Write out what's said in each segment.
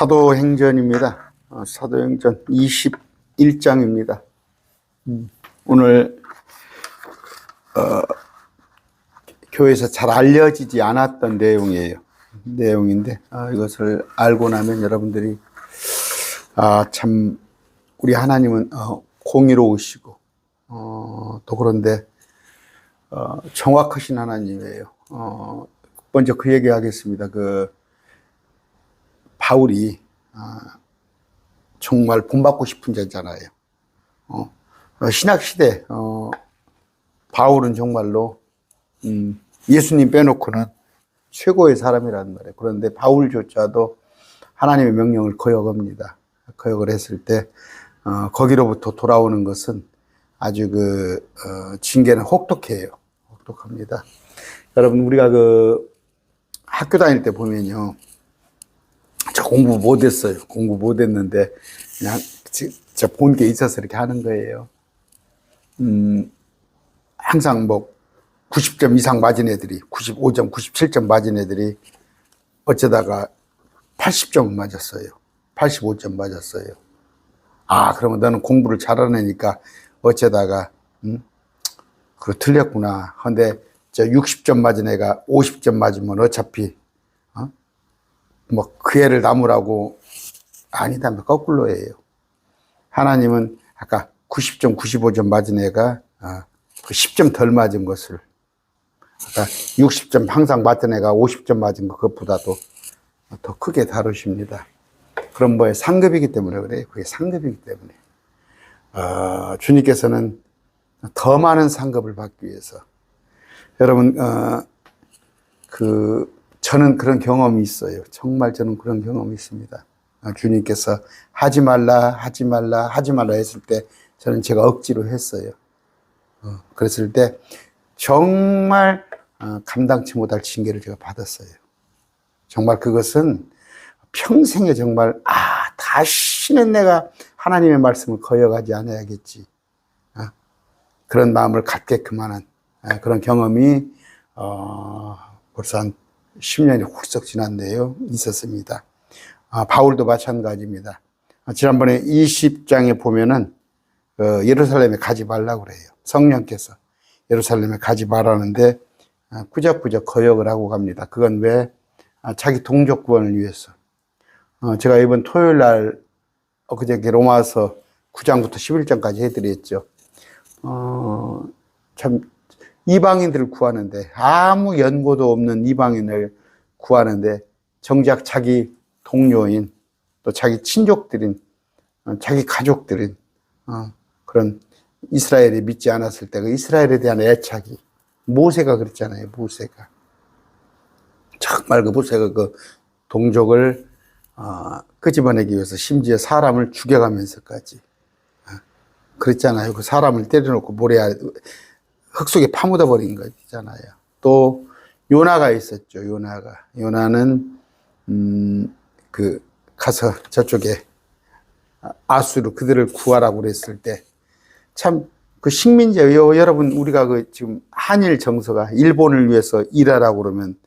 사도행전입니다. 사도행전 21장입니다. 오늘 교회에서 잘 알려지지 않았던 내용인데 이것을 알고 나면 여러분들이 참 우리 하나님은 공의로우시고 또 그런데 정확하신 하나님이에요. 먼저 그 얘기 하겠습니다. 바울이 정말 본받고 싶은 자잖아요. 신학시대 바울은 정말로 예수님 빼놓고는 최고의 사람이라는 말이에요. 그런데 바울조차도 하나님의 명령을 거역합니다. 거역을 했을 때 거기로부터 돌아오는 것은 아주 징계는 혹독해요. 혹독합니다. 여러분, 우리가 학교 다닐 때 보면요, 저 공부 못했어요. 공부 못했는데 그냥 진짜 본 게 있어서 이렇게 하는 거예요. 항상 90점 이상 맞은 애들이, 95점, 97점 맞은 애들이 어쩌다가 80점 맞았어요. 85점 맞았어요. 그러면 너는 공부를 잘하는 애니까 어쩌다가 그거 틀렸구나. 근데 저 60점 맞은 애가 50점 맞으면 어차피 그 애를 나무라고 아니다. 거꾸로예요. 하나님은 아까 90점, 95점 맞은 애가 그 10점 덜 맞은 것을, 아까 60점 항상 맞던 애가 50점 맞은 그것보다도 더 크게 다루십니다. 그럼 상급이기 때문에 그래요. 그게 상급이기 때문에. 주님께서는 더 많은 상급을 받기 위해서. 여러분, 저는 그런 경험이 있어요. 정말 저는 그런 경험이 있습니다. 주님께서 하지 말라 했을 때 저는 제가 억지로 했어요. 그랬을 때 정말 감당치 못할 징계를 제가 받았어요. 정말 그것은 평생에 정말 다시는 내가 하나님의 말씀을 거역하지 않아야겠지. 그런 마음을 갖게끔 하는 그런 경험이 벌써 한 10년이 훌쩍 지났네요. 있었습니다. 바울도 마찬가지입니다. 지난번에 20장에 보면은 예루살렘에 가지 말라고 그래요. 성령께서 예루살렘에 가지 말라는데 꾸적꾸적 거역을 하고 갑니다. 그건 왜? 자기 동족 구원을 위해서. 제가 이번 토요일 날 그저께 로마서 9장부터 11장까지 해드렸죠. 참 이방인들을 구하는데, 아무 연고도 없는 이방인을 구하는데 정작 자기 동료인, 또 자기 친족들인, 자기 가족들인 그런 이스라엘이 믿지 않았을 때 그 이스라엘에 대한 애착이, 모세가 그랬잖아요. 모세가 정말 모세가 동족을 끄집어내기 위해서 심지어 사람을 죽여가면서까지 그랬잖아요. 그 사람을 때려놓고 모래 흙 속에 파묻어 버린 거잖아요. 또 요나가 있었죠. 요나는 가서 저쪽에 아수르 그들을 구하라고 그랬을 때 참 식민지예요. 여러분, 우리가 지금 한일 정서가 일본을 위해서 일하라고 그러면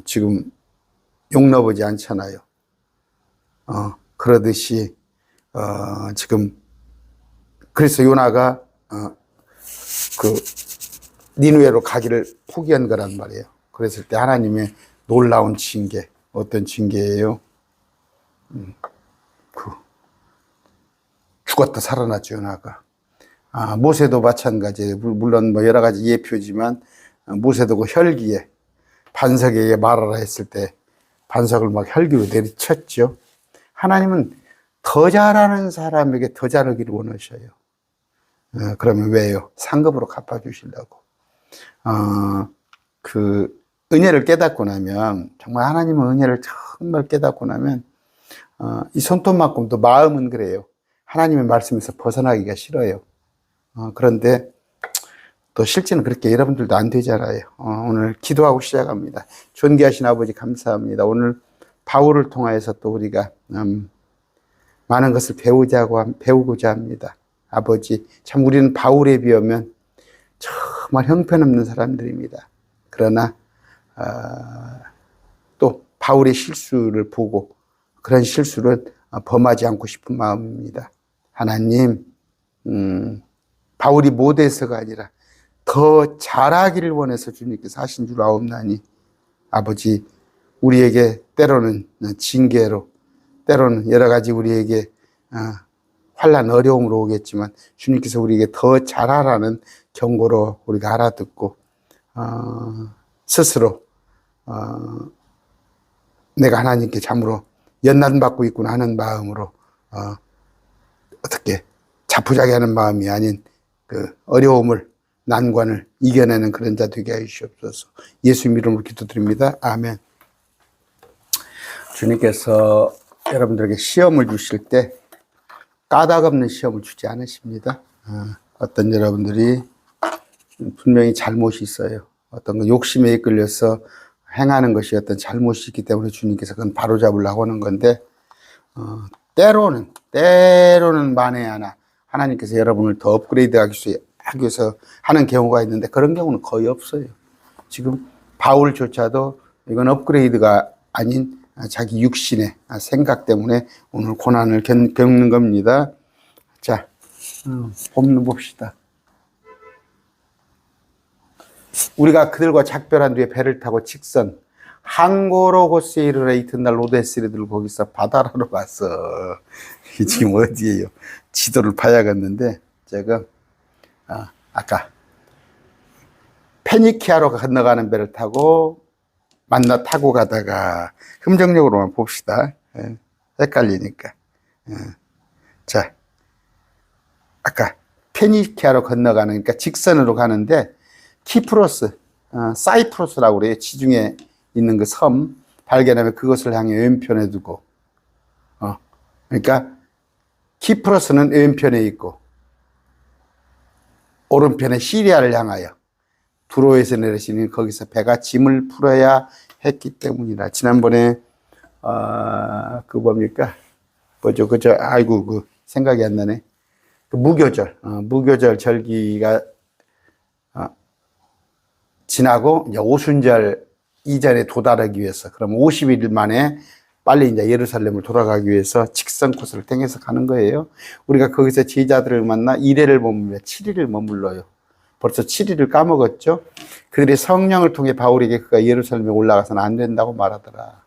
지금 용납하지 않잖아요. 그러듯이 지금 그래서 요나가 니느웨로 가기를 포기한 거란 말이에요. 그랬을 때 하나님의 놀라운 징계, 어떤 징계예요? 죽었다 살아났죠, 요나가. 모세도 마찬가지예요. 물론 여러 가지 예표지만 모세도 혈기에 반석에게 말하라 했을 때 반석을 혈기로 내리쳤죠. 하나님은 더 잘하는 사람에게 더 잘하기를 원하셔요. 그러면 왜요? 상급으로 갚아주시려고. 은혜를 깨닫고 나면, 정말 하나님은 은혜를 정말 깨닫고 나면, 이 손톱만큼도 마음은 그래요. 하나님의 말씀에서 벗어나기가 싫어요. 그런데 또 실제는 그렇게 여러분들도 안 되잖아요. 오늘 기도하고 시작합니다. 존귀하신 아버지 감사합니다. 오늘 바울을 통하여서 또 우리가 많은 것을 배우고자 합니다. 아버지, 참 우리는 바울에 비하면 정말 형편없는 사람들입니다. 그러나 또 바울의 실수를 보고 그런 실수를 범하지 않고 싶은 마음입니다. 하나님, 바울이 못해서가 아니라 더 잘하기를 원해서 주님께서 하신 줄 아옵나니 아버지, 우리에게 때로는 징계로, 때로는 여러 가지 우리에게 환난 어려움으로 오겠지만 주님께서 우리에게 더 잘하라는 경고로 우리가 알아듣고 스스로 내가 하나님께 참으로 연단받고 있구나 하는 마음으로 어떻게 자포자기하는 마음이 아닌 그 어려움을, 난관을 이겨내는 그런 자 되게 하시옵소서. 예수님 이름으로 기도드립니다. 아멘. 주님께서 여러분들에게 시험을 주실 때 까닭 없는 시험을 주지 않으십니다. 어떤 여러분들이 분명히 잘못이 있어요. 어떤 거 욕심에 이끌려서 행하는 것이 어떤 잘못이 있기 때문에 주님께서 그건 바로잡으려고 하는 건데, 때로는 만에 하나 하나님께서 여러분을 더 업그레이드 하기 위해서 하는 경우가 있는데 그런 경우는 거의 없어요. 지금 바울조차도 이건 업그레이드가 아닌 자기 육신의 생각 때문에 오늘 고난을 겪는 겁니다. 자, 본문 봅시다. 우리가 그들과 작별한 뒤에 배를 타고 직선 항고로고스에 이르러 이튿날 로데스를 들고 거기서 바다라로 갔어. 지금 어디예요? 지도를 봐야겠는데 제가 아까 페니키아로 건너가는 배를 타고 타고 가다가 흠정력으로만 봅시다. 헷갈리니까. 자, 아까 페니키아로 건너가는, 그러니까 직선으로 가는데 키프로스, 사이프러스라고 그래요. 지중해 있는 그 섬 발견하면 그것을 향해 왼편에 두고, 그러니까 키프로스는 왼편에 있고 오른편에 시리아를 향하여 두로에서 내리시는 거기서 배가 짐을 풀어야 했기 때문이라. 지난번에 그 뭡니까? 뭐죠? 아이고 생각이 안 나네. 그 무교절 절기가 지나고 이제 오순절 이전에 도달하기 위해서, 그럼 50일 만에 빨리 이제 예루살렘을 돌아가기 위해서 직선 코스를 통해서 가는 거예요. 우리가 거기서 제자들을 만나 1회를 머물며 7일을 머물러요. 벌써 7일을 까먹었죠. 그들이 성령을 통해 바울에게 그가 예루살렘에 올라가서는 안 된다고 말하더라.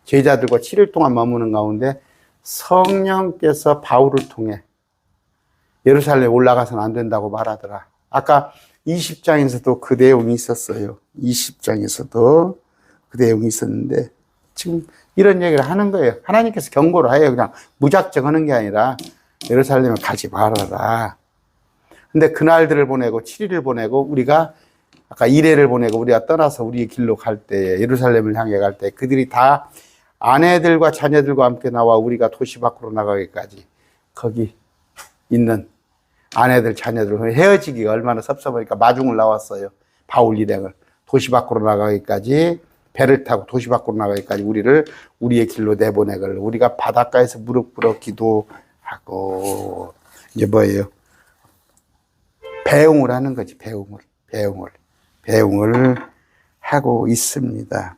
제자들과 7일 동안 머무는 가운데 성령께서 바울을 통해 예루살렘에 올라가서는 안 된다고 말하더라. 아까 20장에서도 그 내용이 있었어요. 20장에서도 그 내용이 있었는데 지금 이런 얘기를 하는 거예요. 하나님께서 경고를 해요. 그냥 무작정 하는 게 아니라 예루살렘에 가지 말아라. 근데 그날들을 보내고 7일을 보내고 우리가 아까 1회를 보내고 우리가 떠나서 우리의 길로 갈 때, 예루살렘을 향해 갈 때 그들이 다 아내들과 자녀들과 함께 나와 우리가 도시 밖으로 나가기까지 거기 있는 아내들, 자녀들 헤어지기가 얼마나 섭섭하니까 마중을 나왔어요. 바울 일행을 도시 밖으로 나가기까지, 배를 타고 도시 밖으로 나가기까지 우리의 길로 내보내걸. 우리가 바닷가에서 무릎 꿇어 기도하고, 이제 뭐예요? 배웅을 하는 거지. 배웅을 하고 있습니다.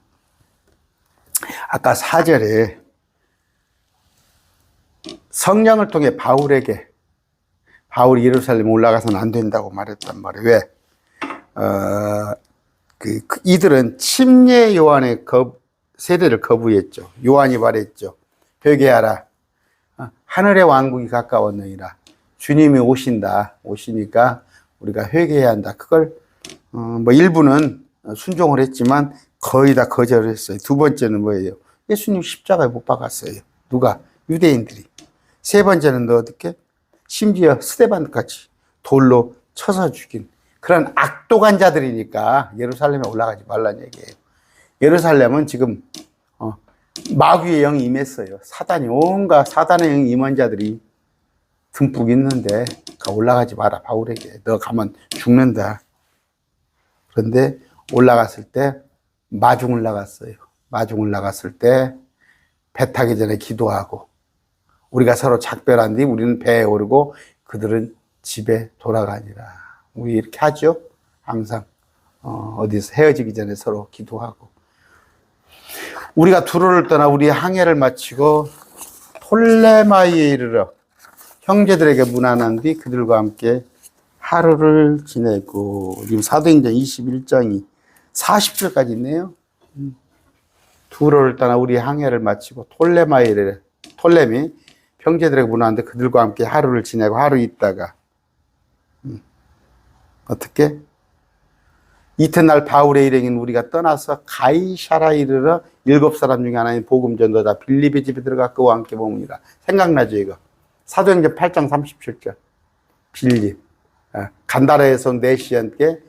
아까 4절에 성령을 통해 바울이 예루살렘에 올라가서는 안 된다고 말했단 말이에요. 왜? 이들은 침례 요한의 세례를 거부했죠. 요한이 말했죠. 회개하라. 하늘의 왕국이 가까웠느니라. 주님이 오시니까 우리가 회개해야 한다. 그걸 일부는 순종을 했지만 거의 다 거절을 했어요. 두 번째는 뭐예요? 예수님 십자가에 못 박았어요. 누가? 유대인들이. 세 번째는 어떻게? 심지어 스데반까지 돌로 쳐서 죽인 그런 악독한 자들이니까 예루살렘에 올라가지 말라는 얘기예요. 예루살렘은 지금 마귀의 영이 임했어요. 온갖 사단의 영이 임한 자들이 듬뿍 있는데 올라가지 마라. 바울에게 너 가면 죽는다. 그런데 올라갔을 때 마중을 나갔어요. 마중을 나갔을 때 배 타기 전에 기도하고, 우리가 서로 작별한 뒤 우리는 배에 오르고 그들은 집에 돌아가니라. 우리 이렇게 하죠. 항상 어디서 헤어지기 전에 서로 기도하고, 우리가 두로를 떠나 우리의 항해를 마치고 톨레마이에 이르러 형제들에게 문안한 뒤 그들과 함께 하루를 지내고, 지금 사도행전 21장이 40절까지 있네요. 두로를 떠나 우리 항해를 마치고 톨레미 형제들에게 문안한 뒤 그들과 함께 하루를 지내고, 하루 있다가 어떻게? 이튿날 바울의 일행인 우리가 떠나서 가이사라에 이르러 7사람 중에 하나인 복음 전도자 빌립의 집에 들어가 그와 함께 머무니라. 생각나죠, 이거? 사도행전 8장 37절. 빌립. 간다라에서 온 네시안께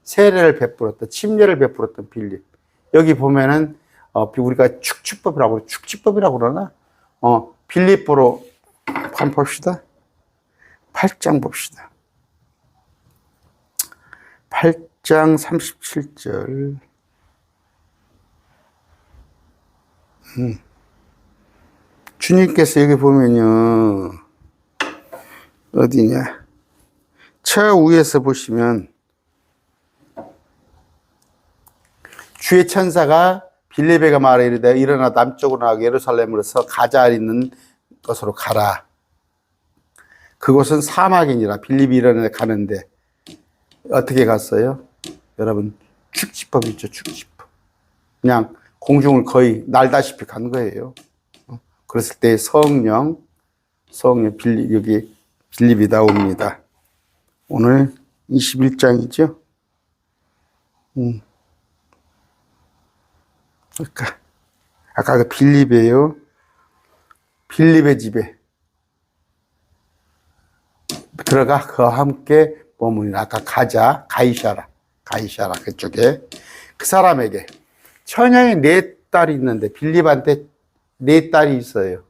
세례를 베풀었던, 침례를 베풀었던 빌립. 여기 보면은, 우리가 축지법이라고 그러나? 빌립보로 한번 봅시다. 8장 봅시다. 8장 37절. 주님께서 여기 보면요, 어디냐, 최위에서 보시면 주의 천사가 빌립에게 말하여 이르되 일어나 남쪽으로 나가 예루살렘으로서 가자 있는 것으로 가라. 그곳은 사막이니라. 빌립이 일어나 가는데 어떻게 갔어요? 여러분, 축지법 있죠, 축지법. 그냥 공중을 거의 날다시피 간 거예요. 그랬을 때 성령 여기 빌립이 나옵니다. 오늘 21장이죠. 아까 그 빌립이에요. 빌립의 집에 들어가 그와 함께 머무니라. 아까 가이사라 그쪽에 그 사람에게 처녀의 4딸이 있는데 빌립한테 4딸이 있어요.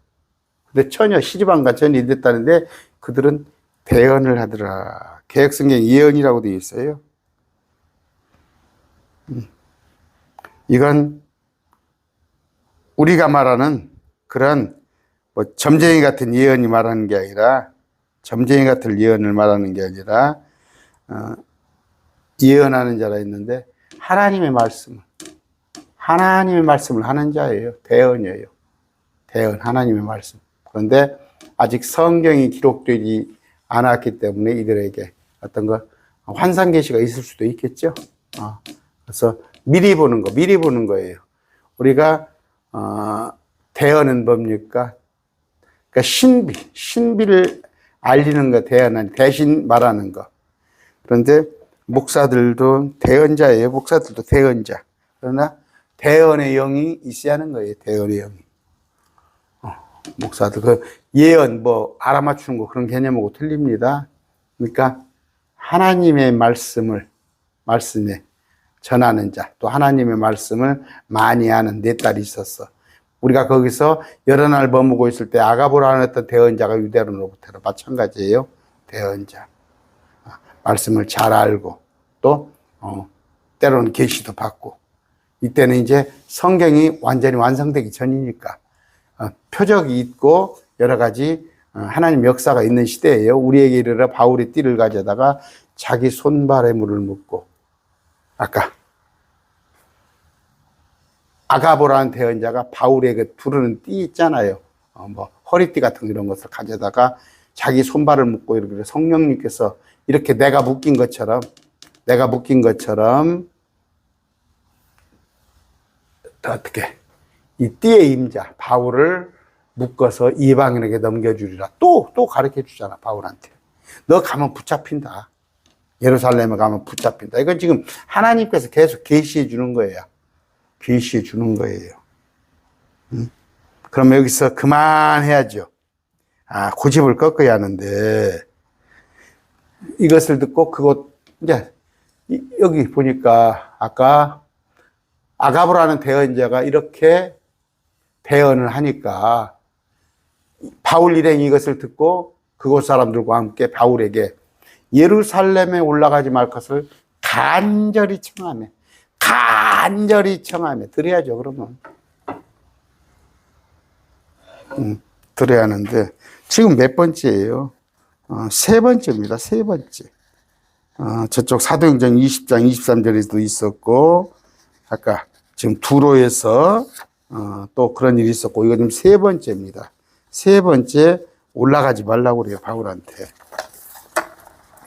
근데 시집안 전이 됐다는데 그들은 대언을 하더라. 개혁성경 예언이라고 되어 있어요. 이건 우리가 말하는 그런 점쟁이 같은 예언이 말하는 게 아니라, 점쟁이 같은 예언을 말하는 게 아니라, 예언하는 자가 있는데 하나님의 말씀을 하는 자예요. 대언이에요. 대언, 하나님의 말씀. 그런데 아직 성경이 기록되지 않았기 때문에 이들에게 어떤 환상 계시가 있을 수도 있겠죠. 그래서 미리 보는 거예요. 우리가 대언은 뭡니까? 그러니까 신비를 알리는 거, 대언은 대신 말하는 거. 그런데 목사들도 대언자예요. 목사들도 대언자. 그러나 대언의 영이 있어야 하는 거예요. 대언의 영이. 목사들 예언 알아맞추는 거 그런 개념하고 틀립니다. 그러니까 하나님의 말씀에 전하는 자, 또 하나님의 말씀을 많이 하는 4딸이 있었어. 우리가 거기서 여러 날 머무고 있을 때 아가보라는 어떤 대언자가 유대인으로부터 마찬가지예요. 대언자. 말씀을 잘 알고 또 때로는 계시도 받고. 이때는 이제 성경이 완전히 완성되기 전이니까 표적이 있고 여러 가지 하나님 역사가 있는 시대예요. 우리에게 이르러 바울이 띠를 가져다가 자기 손발에 물을 묻고, 아까 아가보라는 대언자가 바울에게 부르는 띠 있잖아요. 허리띠 같은 이런 것을 가져다가 자기 손발을 묶고, 이렇게 성령님께서 이렇게 내가 묶인 것처럼 어떻게 이 띠의 임자 바울을 묶어서 이방인에게 넘겨주리라. 또 가르쳐 주잖아. 바울한테 너 가면 붙잡힌다. 예루살렘에 가면 붙잡힌다. 이건 지금 하나님께서 계속 계시해 주는 거예요. 계시해 주는 거예요. 그러면 여기서 그만해야죠. 고집을 꺾어야 하는데, 이것을 듣고 이제 여기 보니까 아까 아가보라는 대언자가 이렇게 대언을 하니까 바울 일행이 이것을 듣고 그곳 사람들과 함께 바울에게 예루살렘에 올라가지 말 것을 간절히 청하며 드려야죠. 그러면 드려야 하는데 지금 몇 번째예요? 3번째입니다. 3번째. 저쪽 사도행전 20장 23절에도 있었고, 아까 지금 두로에서 또 그런 일이 있었고, 이거 지금 세 번째입니다. 세 번째, 올라가지 말라고 그래요, 바울한테.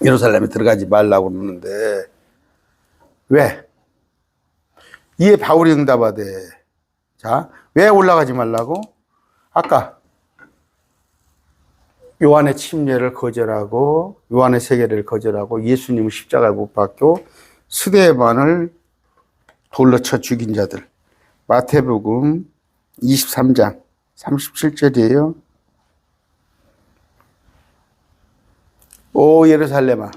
예루살렘에 들어가지 말라고 그러는데, 왜? 이에 바울이 응답하되, 자, 왜 올라가지 말라고? 아까 요한의 침례를 거절하고, 요한의 세례를 거절하고, 예수님을 십자가에 못 박고, 스데반을 돌로 쳐 죽인 자들. 마태복음 23장 37절이에요. 오 예루살렘아,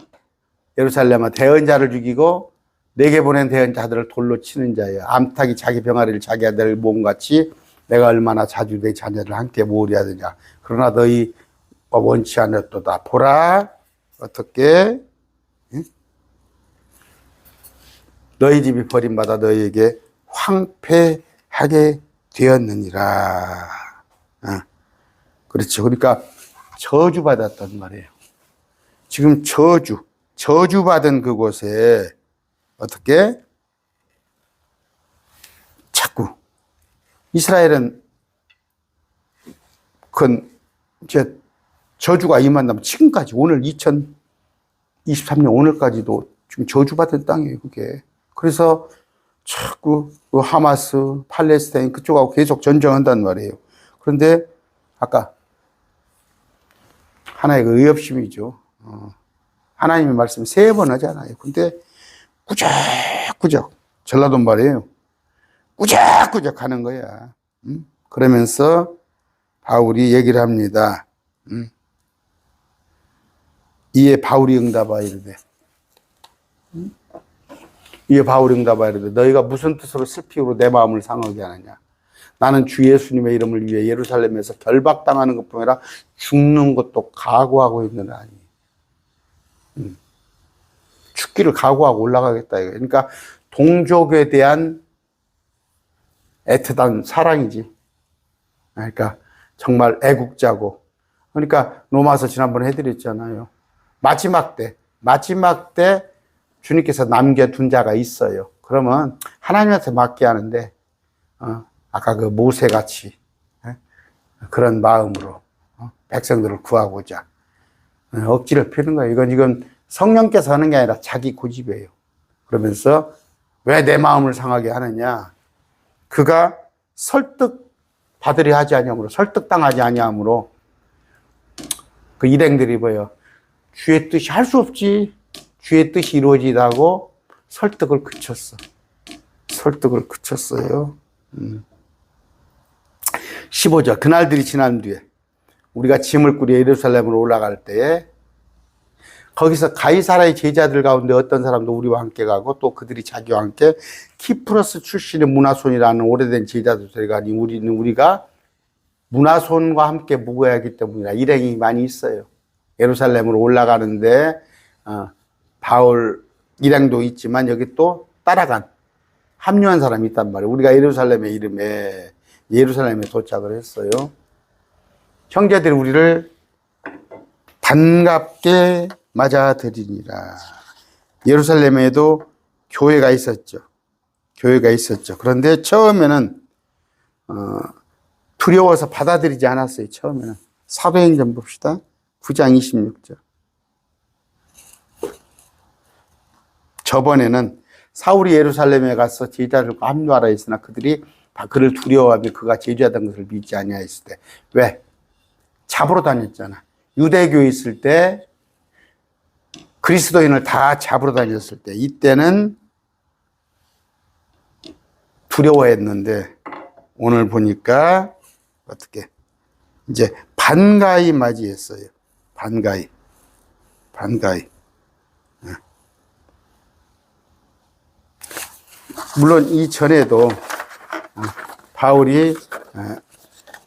예루살렘아, 대언자를 죽이고 내게 보낸 대언자들을 돌로 치는 자여, 암탉이 자기 병아리를 자기 아들 몸같이 내가 얼마나 자주 내 자녀를 함께 모으려 하느냐. 그러나 너희 원치 않았도다. 보라, 어떻게 너희 집이 버림받아 너희에게 황폐하게 되었느니라. 그렇죠. 그러니까 저주받았단 말이에요. 지금 저주받은 그곳에 어떻게 자꾸 이스라엘은 이제 저주가 임한다면 지금까지 오늘 2023년 오늘까지도 지금 저주받은 땅이에요, 그게. 그래서 자꾸 그 하마스, 팔레스타인 그쪽하고 계속 전쟁한단 말이에요. 그런데 아까 하나의 그 의협심이죠. 하나님의 말씀 세 번 하잖아요. 근데 꾸적꾸적 전라도 말이에요. 꾸적꾸적 하는 거야. 그러면서 바울이 얘기를 합니다. 이에 바울이 응답하여 이르되, 이에 바울이 응답하여 이르되 너희가 무슨 뜻으로 슬피우로 내 마음을 상하게 하느냐. 나는 주 예수님의 이름을 위해 예루살렘에서 결박당하는 것뿐 아니라 죽는 것도 각오하고 있느라니. 죽기를 각오하고 올라가겠다. 그러니까 동족에 대한 애틋한 사랑이지. 그러니까 정말 애국자고. 그러니까 로마서 지난번에 해드렸잖아요. 마지막 때 주님께서 남겨둔 자가 있어요. 그러면 하나님한테 맡게 하는데 아까 그 모세같이 그런 마음으로 백성들을 구하고자 억지를 피는 거예요. 이건 성령께서 하는 게 아니라 자기 고집이에요. 그러면서 왜 내 마음을 상하게 하느냐. 그가 설득받으려 하지 아니하므로, 설득당하지 아니하므로 그 일행들이 뭐예요? 주의 뜻이 할 수 없지. 주의 뜻이 이루어지다고 설득을 그쳤어. 설득을 그쳤어요. 15절. 그날들이 지난 뒤에 우리가 짐을 꾸려 예루살렘으로 올라갈 때에 거기서 가이사라의 제자들 가운데 어떤 사람도 우리와 함께 가고 또 그들이 자기와 함께 키프로스 출신의 문하손이라는 오래된 제자들 데려가니 우리가 문하손과 함께 묵어야 하기 때문이라. 일행이 많이 있어요. 예루살렘으로 올라가는데 바울 일행도 있지만 여기 또 따라간 합류한 사람이 있단 말이에요. 우리가 예루살렘에 도착을 했어요. 형제들이 우리를 반갑게 맞아들이니라. 예루살렘에도 교회가 있었죠. 그런데 처음에는 두려워서 받아들이지 않았어요. 처음에는. 사도행전 봅시다. 9장 26절. 저번에는 사울이 예루살렘에 가서 제자들과 합류하라 했으나 그들이 그를 두려워하며 그가 제자된 것을 믿지 아니하였을 때. 왜? 잡으러 다녔잖아. 유대교에 있을 때 그리스도인을 다 잡으러 다녔을 때 이때는 두려워했는데 오늘 보니까 어떻게 이제 반가이 맞이했어요. 반가이. 물론 이전에도 바울이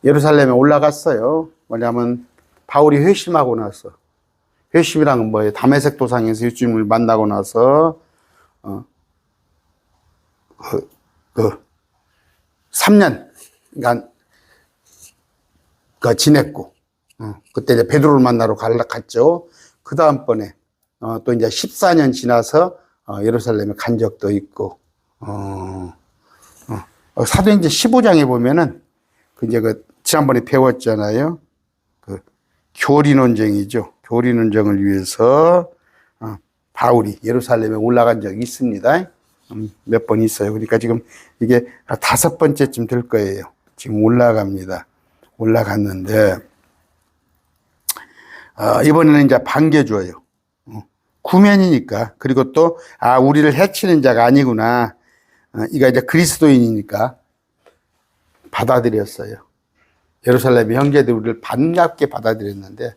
예루살렘에 올라갔어요. 뭐냐면 바울이 회심하고 나서, 회심이란 뭐예요? 다메섹 도상에서 예수님을 만나고 나서 3년 그러니까 지냈고 그때 이제 베드로를 만나러 갔죠. 그 다음번에 또 이제 14년 지나서 예루살렘에 간 적도 있고 사도행전 15장에 보면은 이제 지난번에 배웠잖아요. 교리 논쟁이죠. 교리 논쟁을 위해서 바울이 예루살렘에 올라간 적이 있습니다. 몇 번 있어요. 그러니까 지금 이게 5번째쯤 될 거예요. 지금 올라갑니다. 올라갔는데 이번에는 이제 반겨줘요. 구면이니까. 그리고 또 우리를 해치는 자가 아니구나. 이가 이제 그리스도인이니까 받아들였어요. 예루살렘의 형제들이 우리를 반갑게 받아들였는데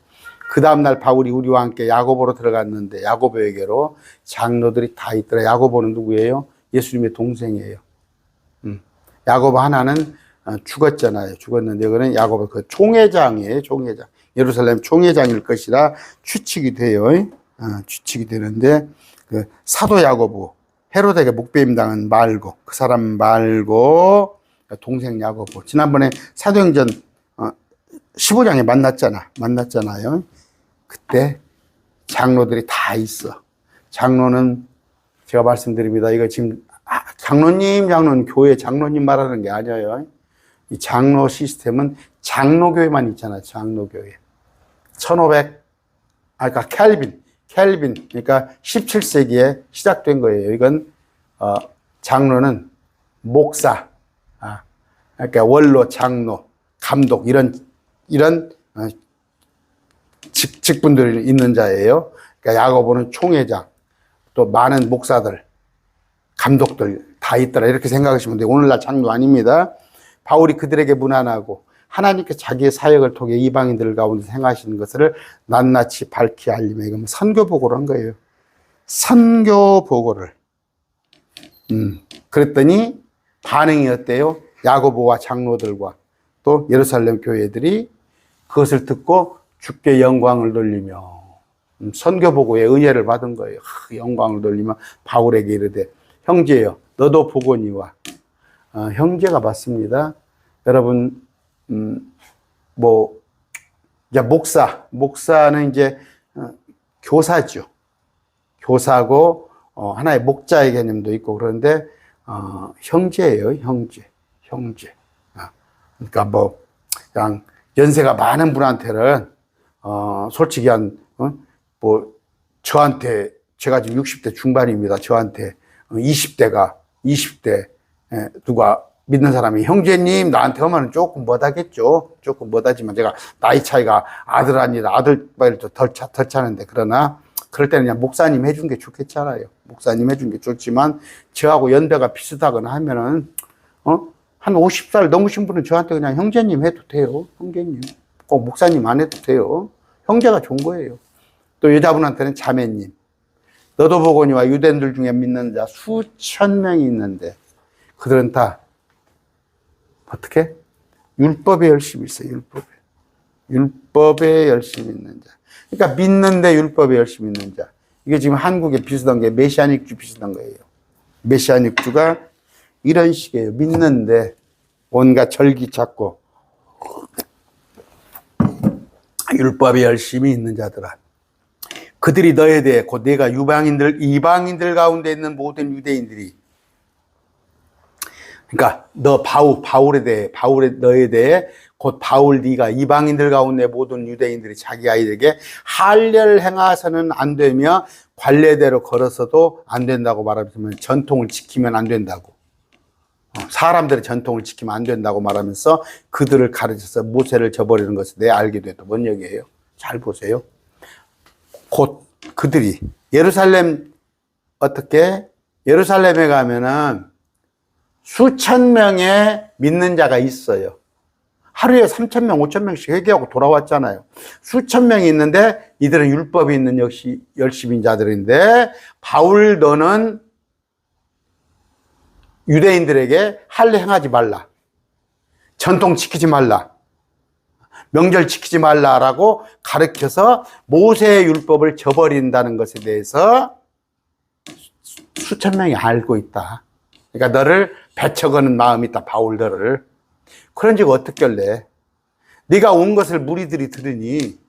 그 다음날 바울이 우리와 함께 야고보로 들어갔는데 야고보에게로 장로들이 다 있더라. 야고보는 누구예요? 예수님의 동생이에요. 야고보 하나는 죽었잖아요. 죽었는데 그는 야고보 그 총회장이에요. 총회장. 예루살렘 총회장일 것이라 추측이 돼요. 추측이 되는데 그 사도 야고보 헤로데에게 목배임 당한 말고 그 사람 말고 동생 야고보 지난번에 사도행전 15장에 만났잖아요. 그때 장로들이 다 있어. 장로는 제가 말씀드립니다. 이거 지금 장로님 교회 장로님 말하는 게 아니에요. 이 장로 시스템은 장로교회만 있잖아요. 장로교회. 1500 그러니까 켈빈 그러니까 17세기에 시작된 거예요. 이건 장로는 목사, 그러니까 원로, 장로, 감독 이런 직분들이 있는 자예요. 그러니까 야고보는 총회장, 또 많은 목사들, 감독들 다 있더라 이렇게 생각하시면 돼요. 오늘날 장로 아닙니다. 바울이 그들에게 문안하고 하나님께 자기의 사역을 통해 이방인들 가운데 행하시는 것을 낱낱이 밝히 알리며 이건 선교보고를 한 거예요. 선교보고를. 그랬더니 반응이 어때요? 야고보와 장로들과 또 예루살렘 교회들이 그것을 듣고 주께 영광을 돌리며 선교보고에 은혜를 받은 거예요. 영광을 돌리며 바울에게 이르되 형제여 너도 보거니와 형제가 맞습니다. 여러분 이제 목사는 이제 교사죠. 교사고 하나의 목자의 개념도 있고 그런데 형제예요. 형제. 그러니까 그냥 연세가 많은 분한테는 솔직히 저한테 제가 지금 60대 중반입니다. 저한테 20대 누가 믿는 사람이 형제님 나한테 하면 조금 못하겠죠. 조금 못하지만 제가 나이 차이가 아들 아니다. 아들빨도 덜 차는데 그러나 그럴 때는 그냥 목사님 해준 게 좋겠잖아요. 목사님 해준 게 좋지만 저하고 연배가 비슷하거나 하면은 한 50살 넘으신 분은 저한테 그냥 형제님 해도 돼요. 형제님. 꼭 목사님 안 해도 돼요. 형제가 좋은 거예요. 또 여자분한테는 자매님. 너도 보거니와 유대인들 중에 믿는 자 수천 명이 있는데 그들은 다 어떻게? 율법에 열심히 있어요. 율법에 열심히 있는 자. 그러니까 믿는데 율법에 열심히 있는 자. 이게 지금 한국에 비슷한 게 메시아닉주 비슷한 거예요. 메시아닉주가 이런 식이에요. 믿는데 온갖 절기 찾고 율법에 열심히 있는 자들아. 그들이 너에 대해 곧 내가 이방인들 가운데 있는 모든 유대인들이 그러니까 너에 대해 곧 바울 네가 이방인들 가운데 모든 유대인들이 자기 아이들에게 할례를 행하서는 안 되며 관례대로 걸어서도 안 된다고 말하면서 전통을 지키면 안 된다고. 사람들의 전통을 지키면 안 된다고 말하면서 그들을 가르쳐서 모세를 저버리는 것을 내 알게 되도 뭔 얘기예요? 잘 보세요. 곧 그들이 예루살렘에 가면은 수천 명의 믿는 자가 있어요. 하루에 3,000명, 5,000명씩 회개하고 돌아왔잖아요. 수천 명이 있는데 이들은 율법이 있는 역시 열심인 자들인데 바울 너는 유대인들에게 할례 행하지 말라. 전통 지키지 말라. 명절 지키지 말라라고 가르쳐서 모세의 율법을 저버린다는 것에 대해서 수천 명이 알고 있다. 그러니까 너를 배척하는 마음이 있다. 바울 너를. 그런즉 어떻게 할래? 네가 온 것을 무리들이 들으니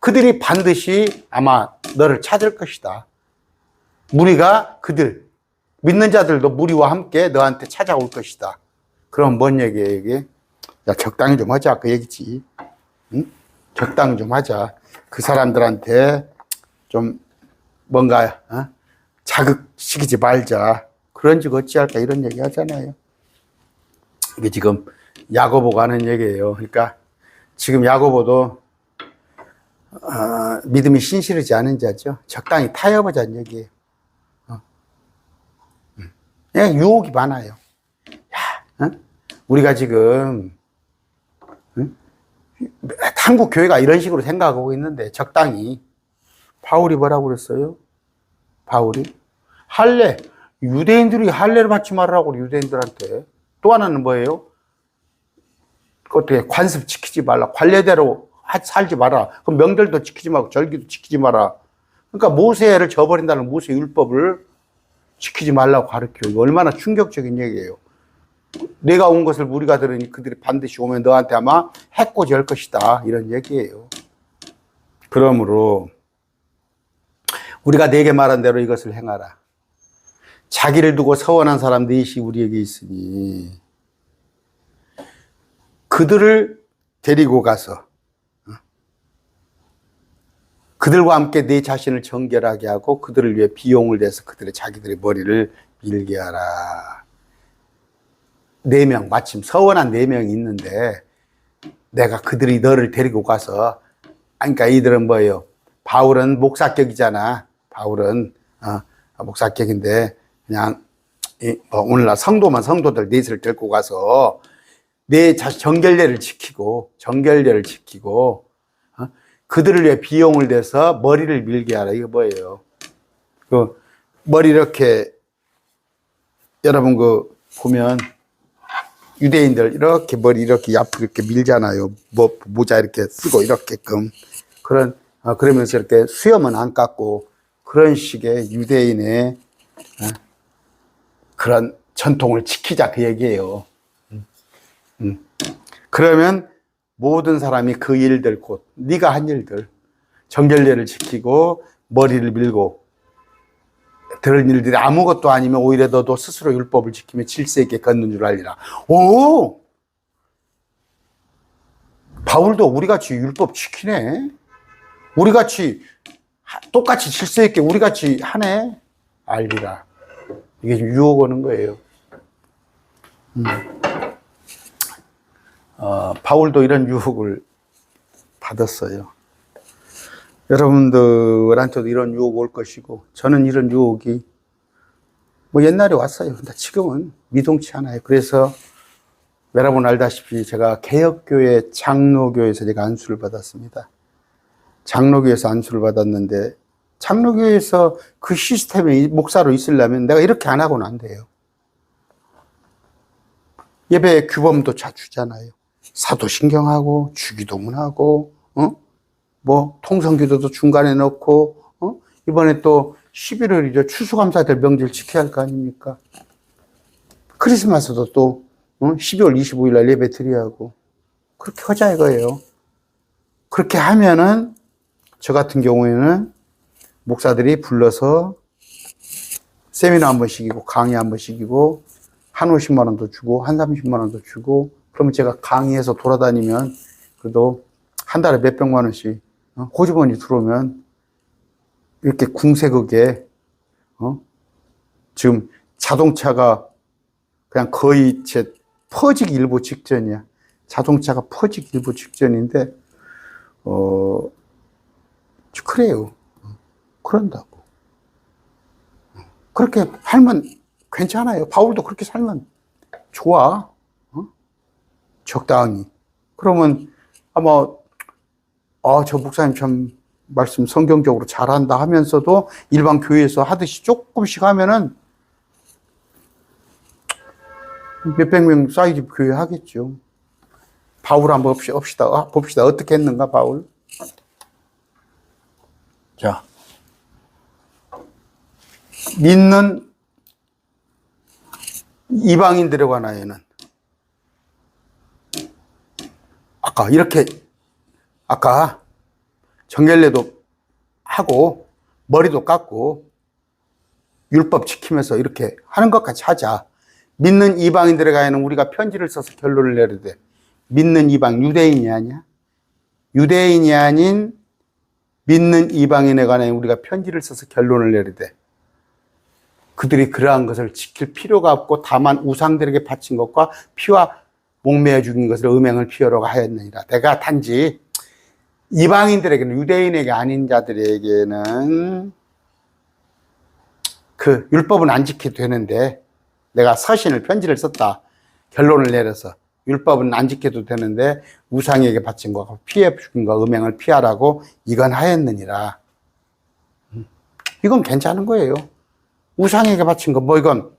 그들이 반드시 아마 너를 찾을 것이다. 무리가 그들 믿는 자들도 무리와 함께 너한테 찾아올 것이다. 그럼 뭔 얘기예요, 이게? 야, 적당히 좀 하자. 그 얘기지. 응? 적당히 좀 하자. 그 사람들한테 좀 뭔가, 자극시키지 말자. 그런지 어찌할까 이런 얘기 하잖아요. 이게 지금 야고보가 하는 얘기예요. 그러니까 지금 야고보도 믿음이 신실하지 않은 자죠. 적당히 타협하자는 얘기예요. 유혹이 많아요. 야, 우리가 지금 한국 교회가 이런 식으로 생각하고 있는데 적당히 바울이 뭐라고 그랬어요? 바울이 할례, 유대인들이 할례를 받지 말라고 유대인들한테. 또 하나는 뭐예요? 어떻게 관습 지키지 말라. 관례대로 살지 마라. 그럼 명절도 지키지 말고 절기도 지키지 마라. 그러니까 모세를 저버린다는 모세 율법을 지키지 말라고 가르쳐요. 얼마나 충격적인 얘기예요. 내가 온 것을 우리가 들으니 그들이 반드시 오면 너한테 아마 해코지 할 것이다. 이런 얘기예요. 그러므로 우리가 내게 말한 대로 이것을 행하라. 자기를 두고 서원한 사람 넷이 우리에게 있으니 그들을 데리고 가서 그들과 함께 내 자신을 정결하게 하고 그들을 위해 비용을 내서 자기들의 머리를 밀게 하라. 4명, 마침 서원한 4명이 있는데 내가 그들이 너를 데리고 가서, 그러니까 이들은 뭐예요? 바울은 목사격이잖아. 바울은 목사격인데 그냥 오늘날 성도들 넷을 데리고 가서 내 자신 정결례를 지키고 그들을 위해 비용을 내서 머리를 밀게 하라. 이거 뭐예요? 그 머리 이렇게 여러분 보면 유대인들 이렇게 머리 이렇게 앞으로 이렇게 밀잖아요. 모자 이렇게 쓰고 이렇게끔 그러면서 이렇게 수염은 안 깎고 그런 식의 유대인의 그런 전통을 지키자 그 얘기예요. 그러면 모든 사람이 그 일들 곧 네가 한 일들 정결례를 지키고 머리를 밀고 들은 일들이 아무것도 아니면 오히려 너도 스스로 율법을 지키며 질서 있게 걷는 줄 알리라. 오! 바울도 우리같이 율법 지키네. 우리같이 똑같이 질서 있게 우리같이 하네. 알리라. 이게 좀 유혹 오는 거예요. 바울도 이런 유혹을 받았어요. 여러분들한테도 이런 유혹 올 것이고, 저는 이런 유혹이 옛날에 왔어요. 근데 지금은 미동치 않아요. 그래서 여러분 알다시피 제가 개혁교회 장로교회에서 제가 안수를 받았습니다. 장로교회에서 안수를 받았는데, 장로교회에서 그 시스템에 목사로 있으려면 내가 이렇게 안 하고는 안 돼요. 예배 규범도 갖추잖아요. 사도신경하고 주기도문하고 통성기도도 중간에 넣고 이번에 또 11월이죠. 추수감사절 명절 지켜야 할 거 아닙니까? 크리스마스도 또 12월 25일 날 예배 드려야 하고 그렇게 하자 이거예요. 그렇게 하면은 저 같은 경우에는 목사들이 불러서 세미나 한 번씩이고 강의 한 번씩이고 한 50만 원도 주고 한 30만 원도 주고 그러면 제가 강의해서 돌아다니면 그래도 한 달에 몇백만 원씩 호주머니 들어오면 이렇게 궁색하게 지금 자동차가 그냥 거의 퍼지기 일보 직전이야. 자동차가 퍼지기 일보 직전인데 그래요. 그런다고. 그렇게 살면 괜찮아요. 바울도 그렇게 살면 좋아. 적당히. 그러면 아마 저 목사님 참 말씀 성경적으로 잘한다 하면서도 일반 교회에서 하듯이 조금씩 하면은 몇백 명 사이즈 교회 하겠죠. 바울 한번 봅시다. 어떻게 했는가, 바울. 자. 믿는 이방인들에 관하여는 아까 정결례도 하고 머리도 깎고 율법 지키면서 이렇게 하는 것 같이 하자. 믿는 이방인들에 관하여는 우리가 편지를 써서 결론을 내려되, 믿는 이방, 유대인이 아니야? 유대인이 아닌 믿는 이방인에 관하여 우리가 편지를 써서 결론을 내리되, 그들이 그러한 것을 지킬 필요가 없고 다만 우상들에게 바친 것과 피와 목매어 죽인 것을 음행을 피하려고 하였느니라. 내가 단지 이방인들에게는, 유대인에게 아닌 자들에게는 그 율법은 안 지켜도 되는데, 내가 서신을, 편지를 썼다, 결론을 내려서 율법은 안 지켜도 되는데 우상에게 바친 것과 피해 죽인 것, 음행을 피하라고 이건 하였느니라. 이건 괜찮은 거예요. 우상에게 바친 거, 이건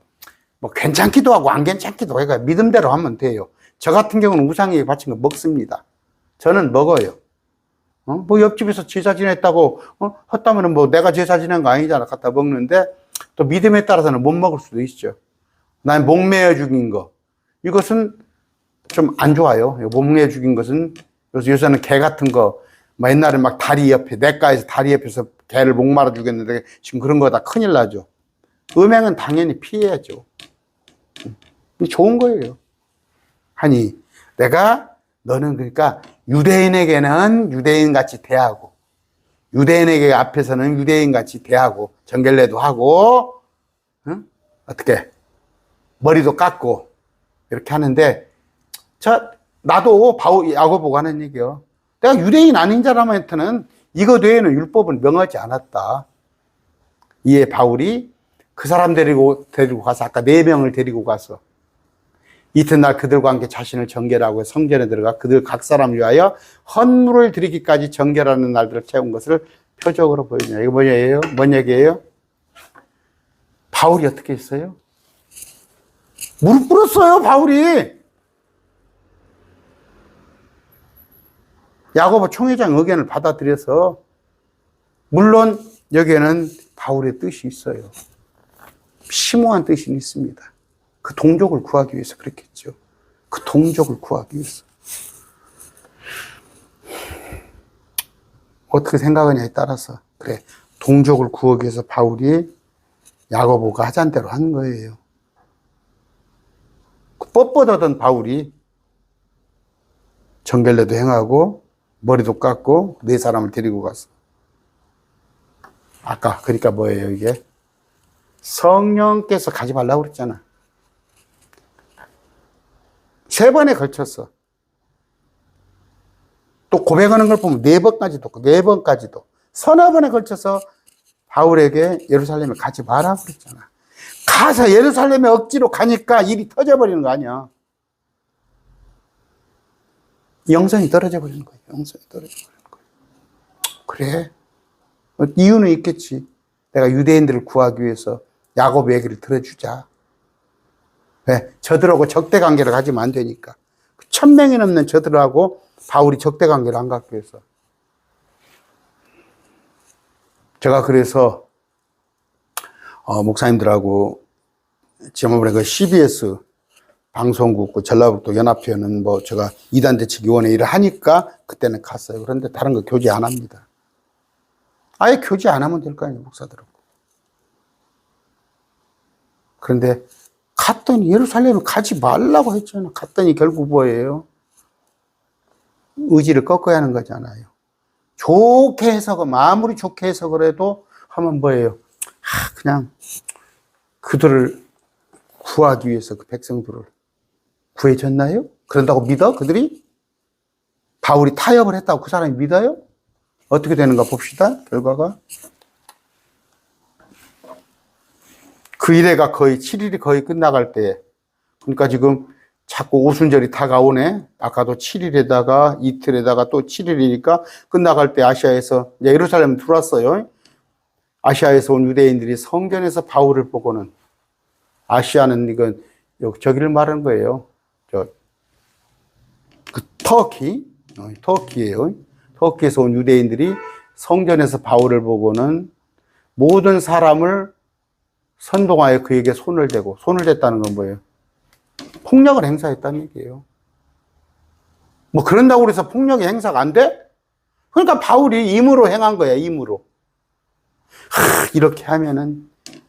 괜찮기도 하고 안 괜찮기도 해요. 믿음대로 하면 돼요. 저 같은 경우는 우상에게 바친 거 먹습니다. 저는 먹어요. 옆집에서 제사 지냈다고, 헛다면 내가 제사 지낸 거 아니잖아. 갖다 먹는데, 또 믿음에 따라서는 못 먹을 수도 있죠. 난 목매어 죽인 거. 이것은 좀 안 좋아요. 목매어 죽인 것은, 그래서 요새는 개 같은 거, 옛날에 막 다리 옆에, 냇가에서 다리 옆에서 개를 목 말아 죽였는데, 지금 그런 거 다 큰일 나죠. 음행은 당연히 피해야죠. 좋은 거예요. 하니, 너는 그러니까 유대인에게는 유대인같이 대하고, 유대인에게 앞에서는 유대인같이 대하고, 정결례도 하고, 어떻게, 머리도 깎고, 이렇게 하는데, 나도 야고보가 하는 얘기요. 내가 유대인 아닌 사람한테는 이거 외에는 율법을 명하지 않았다. 이에 바울이 그 사람 데리고 가서, 아까 4명을 데리고 가서, 이튿날 그들과 함께 자신을 정결하고 성전에 들어가 그들 각 사람 위하여 헌물을 드리기까지 정결하는 날들을 채운 것을 표적으로 보이냐. 이거 뭐예요? 뭔 얘기예요? 바울이 어떻게 했어요? 무릎 꿇었어요, 바울이. 야고보 총회장 의견을 받아들여서, 물론 여기에는 바울의 뜻이 있어요. 심오한 뜻이 있습니다. 그 동족을 구하기 위해서 그랬겠죠. 그 동족을 구하기 위해서. 어떻게 생각하냐에 따라서, 그래, 동족을 구하기 위해서 바울이 야고보가 하자는 대로 한 거예요. 그 뻣뻣하던 바울이 정결례도 행하고 머리도 깎고 4사람을 데리고 갔어. 아까 그러니까 뭐예요 이게? 성령께서 가지 말라고 그랬잖아. 3번에 걸쳤어. 또 고백하는 걸 보면 4번까지도, 4번까지도. 서너 번에 걸쳐서 바울에게 예루살렘에 가지 마라고 그랬잖아. 가서 예루살렘에 억지로 가니까 일이 터져버리는 거 아니야. 영성이 떨어져 버리는 거예요. 영성이 떨어져 버리는 거예요. 그래. 이유는 있겠지. 내가 유대인들을 구하기 위해서 야고보 얘기를 들어주자. 왜? 저들하고 적대 관계를 가지면 안 되니까. 1000명이 넘는 저들하고 바울이 적대 관계를 안 갖기 위해서. 제가 그래서 목사님들하고 지난번에 그 CBS 방송국, 그 전라북도 연합회는 제가 이단대책위원회 일을 하니까 그때는 갔어요. 그런데 다른 거 교제 안 합니다. 아예 교제 안 하면 될 거 아니에요, 목사들하고. 그런데 갔더니 예루살렘을 가지 말라고 했잖아. 갔더니 결국 뭐예요? 의지를 꺾어야 하는 거잖아요. 좋게 해석은, 아무리 좋게 해석을 해도 하면 뭐예요? 그냥 그들을 구하기 위해서 그 백성들을 구해줬나요? 그런다고 믿어? 그들이? 바울이 타협을 했다고 그 사람이 믿어요? 어떻게 되는가 봅시다. 결과가. 그 일회가 거의 7일이 거의 끝나갈 때, 그러니까 지금 자꾸 오순절이 다가오네. 아까도 7일에다가 이틀에다가 또 7일이니까 끝나갈 때 아시아에서, 이제 예루살렘 들어왔어요. 아시아에서 온 유대인들이 성전에서 바울을 보고는, 아시아는 이건 저기를 말하는 거예요. 터키예요. 터키에서 온 유대인들이 성전에서 바울을 보고는 모든 사람을 선동하여 그에게 손을 대고, 손을 댔다는 건 뭐예요? 폭력을 행사했다는 얘기예요. 그런다고 해서 폭력의 행사가 안 돼? 그러니까 바울이 임으로 행한 거야, 임으로. 이렇게 하면은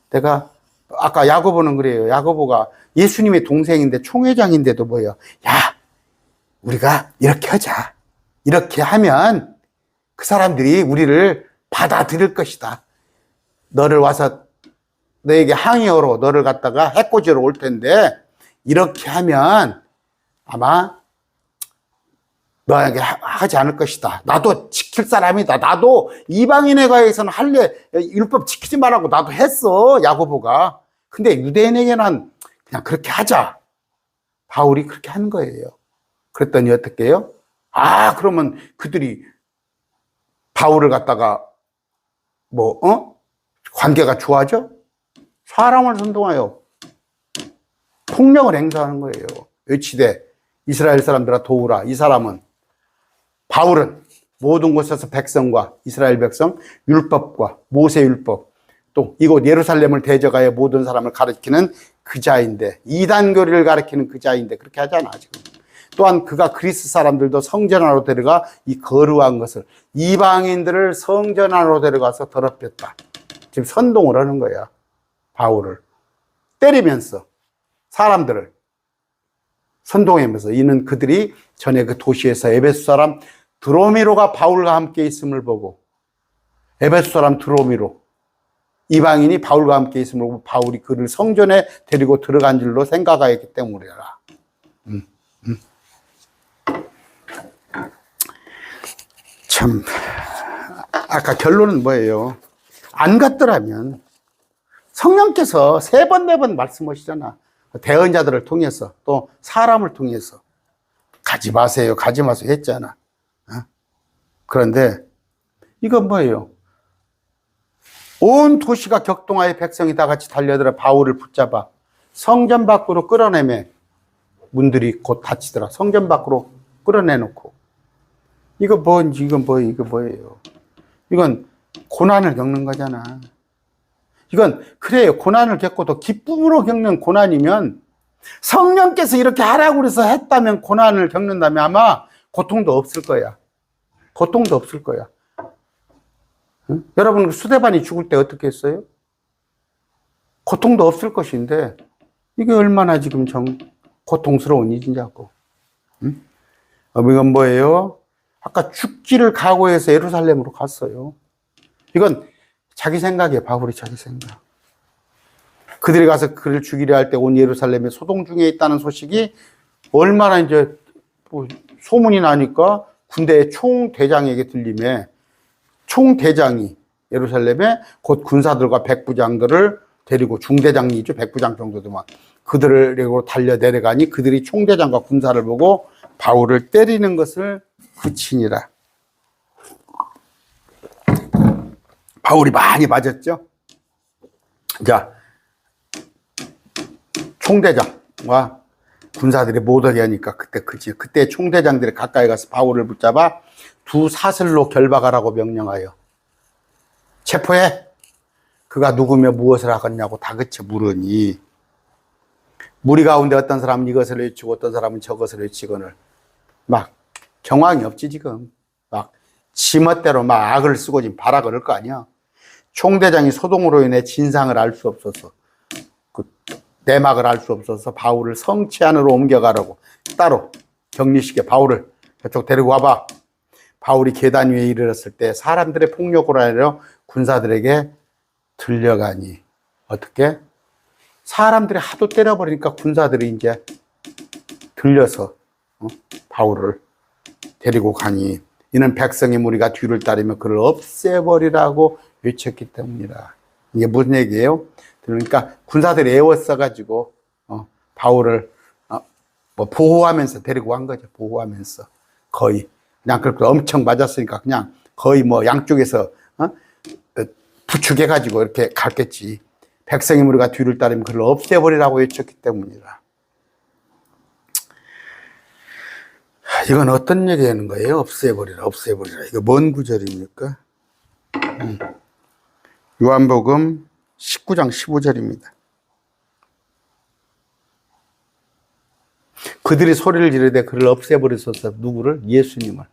내가 아까 야고보는 그래요. 야고보가 예수님의 동생인데 총회장인데도 뭐예요? 야, 우리가 이렇게 하자. 이렇게 하면 그 사람들이 우리를 받아들일 것이다. 너를 와서 너에게 항의하러 너를 갖다가 해코지로 올 텐데 이렇게 하면 아마 너에게 하지 않을 것이다. 나도 지킬 사람이다. 나도 이방인에 관해서는 할래. 율법 지키지 말라고 나도 했어. 야고보가. 근데 유대인에게는 그냥 그렇게 하자. 바울이 그렇게 하는 거예요. 그랬더니 어떻게 해요? 그러면 그들이 바울을 갖다가 관계가 좋아져? 사람을 선동하여 폭력을 행사하는 거예요. 외치되 이스라엘 사람들아 도우라. 이 사람은 바울은 모든 곳에서 백성과 이스라엘 백성 율법과 모세 율법 또 이곳 예루살렘을 대적하여 모든 사람을 가르치는 그 자인데 이단교리를 가르치는 그 자인데 그렇게 하잖아 지금. 또한 그가 그리스 사람들도 성전 안으로 데려가 이 거루한 것을 이방인들을 성전 안으로 데려가서 더럽혔다. 지금 선동을 하는 거야. 바울을 때리면서 사람들을 선동하면서 이는 그들이 전에 그 도시에서 에베소 사람 드로미로가 바울과 함께 있음을 보고 에베소 사람 드로미로 이방인이 바울과 함께 있음을 보고 바울이 그를 성전에 데리고 들어간 줄로 생각하였기 때문이라. 참 아까 결론은 뭐예요? 안 갔더라면 성령께서 3번, 4번 말씀하시잖아. 대언자들을 통해서 또 사람을 통해서 가지 마세요, 가지 마세요 했잖아. 그런데 이건 뭐예요? 온 도시가 격동하여 백성이 다 같이 달려들어 바울을 붙잡아 성전 밖으로 끌어내며 문들이 곧 닫히더라. 성전 밖으로 끌어내놓고 이거 뭐예요? 이건 고난을 겪는 거잖아. 이건 그래요. 고난을 겪고도 기쁨으로 겪는 고난이면 성령께서 이렇게 하라고 그래서 했다면 고난을 겪는다면 아마 고통도 없을 거야. 고통도 없을 거야. 응? 여러분 수대반이 죽을 때 어떻게 했어요? 고통도 없을 것인데 이게 얼마나 지금 고통스러운 일이냐고. 응? 이건 뭐예요? 아까 죽기를 각오해서 예루살렘으로 갔어요. 이건 자기 생각이에요. 바울이 자기 생각. 그들이 가서 그를 죽이려 할 때 온 예루살렘에 소동 중에 있다는 소식이 얼마나 이제 소문이 나니까 군대의 총대장에게 들림에 총대장이 예루살렘에 곧 군사들과 백부장들을 데리고 중대장이죠. 백부장 정도도만 그들을 데리고 달려 내려가니 그들이 총대장과 군사를 보고 바울을 때리는 것을 그치니라. 바울이 많이 맞았죠. 자, 총대장과 군사들이 못 오게 하니까 그때 총대장들이 가까이 가서 바울을 붙잡아 두 사슬로 결박하라고 명령하여 체포해. 그가 누구며 무엇을 하겠냐고 다그쳐 물으니 무리 가운데 어떤 사람은 이것을 외치고 어떤 사람은 저것을 외치거늘 막 경황이 없지 지금. 막 지멋대로 막 악을 쓰고 지금 바라 그럴 거 아니야. 총대장이 소동으로 인해 진상을 알 수 없어서 그 내막을 알 수 없어서 바울을 성치 안으로 옮겨가라고 따로 격리시켜 바울을 저쪽 데리고 와봐. 바울이 계단 위에 이르렀을 때 사람들의 폭력으로 하여 군사들에게 들려가니 어떻게? 사람들이 하도 때려버리니까 군사들이 이제 들려서 바울을 데리고 가니 이는 백성의 무리가 뒤를 따르며 그를 없애버리라고 외쳤기 때문이라. 이게 무슨 얘기예요? 그러니까 군사들이 애워싸가지고 바울을 보호하면서 데리고 간 거죠. 보호하면서 거의 그냥 그렇게 엄청 맞았으니까 그냥 거의 양쪽에서 부축해가지고 이렇게 갔겠지. 백성의 무리가 뒤를 따르면 그를 없애버리라고 외쳤기 때문이라. 이건 어떤 얘기 하는 거예요? 없애버리라, 없애버리라. 이거 뭔 구절입니까? 요한복음 19장 15절입니다. 그들이 소리를 지르되 그를 없애버리소서. 누구를? 예수님을.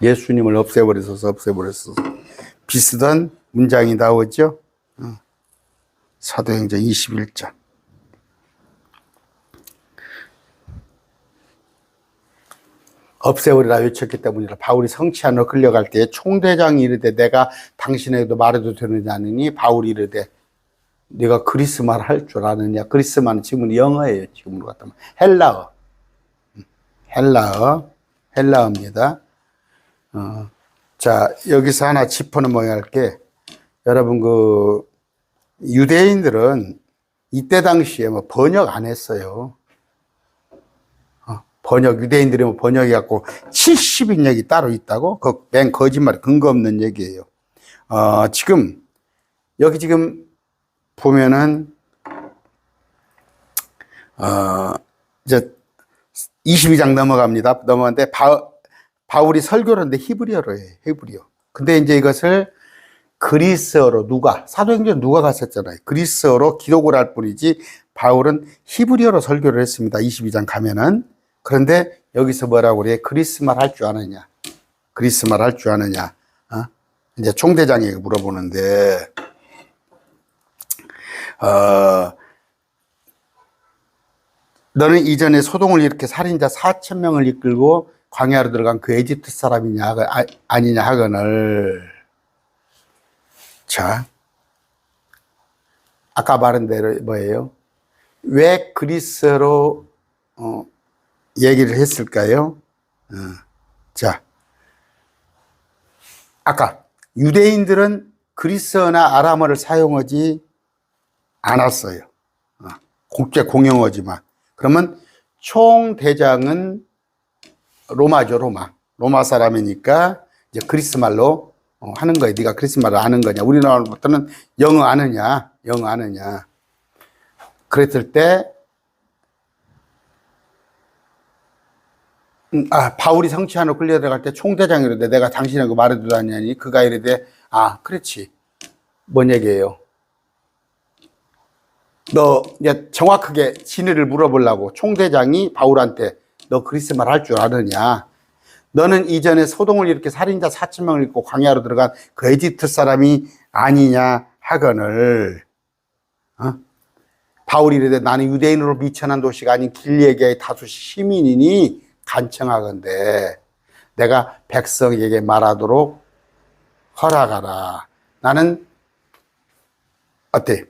예수님을 없애버리소서, 없애버리소서. 비슷한 문장이 나오죠. 사도행전 21장. 없애오리라 외쳤기 때문이라. 바울이 성치 안으로 끌려갈 때에 총대장이 이르되 내가 당신에게도 말해도 되느냐 하느니 바울이 이르되 네가 그리스 말 할 줄 아느냐. 그리스 말은 지금은 영어예요. 지금으로 갖다 헬라어. 헬라어입니다. 자, 여기서 하나 짚어넘어야 할 게, 여러분, 유대인들은 이때 당시에 뭐 번역 안 했어요. 유대인들이 뭐 번역해갖고 70인역이 따로 있다고? 그거 맨 거짓말, 근거 없는 얘기예요. 여기 지금 보면은, 이제 22장 넘어갔는데, 바울이 설교를 하는데 히브리어로 해요. 히브리어. 근데 이제 이것을 그리스어로 사도행전 누가 갔었잖아요. 그리스어로 기록을 할 뿐이지, 바울은 히브리어로 설교를 했습니다. 22장 가면은. 그런데 여기서 뭐라고 그래? 그리스 말 할 줄 아느냐? 그리스 말 할 줄 아느냐? 이제 총대장에게 물어보는데, 너는 이전에 소동을 일으켜 살인자 4,000명을 이끌고 광야로 들어간 그 에집트 사람이냐 아니냐 하거늘. 자, 아까 말한 대로 뭐예요? 왜 그리스어로 얘기를 했을까요? 자, 아까 유대인들은 그리스어나 아람어를 사용하지 않았어요. 국제 공용어지만. 그러면 총대장은 로마죠, 로마 사람이니까 이제 그리스 말로 하는 거예요. 네가 그리스 말을 아는 거냐? 우리나라부터는 영어 아느냐? 그랬을 때, 바울이 성치 안으로 끌려 들어갈 때 총대장이 이르되 내가 당신에게 말해도 하냐니 그가 이르되 그렇지. 뭔 얘기예요? 너 이제 정확하게 진위를 물어보려고 총대장이 바울한테 너 그리스 말 할 줄 아느냐? 너는 이전에 소동을 일으켜 살인자 4,000명을 입고 광야로 들어간 그 에집트 사람이 아니냐 하거늘. 바울이 이르되 나는 유대인으로 미천한 도시가 아닌 길리에게의 다수 시민이니 간청하건대 내가 백성에게 말하도록 허락하라. 나는 어때?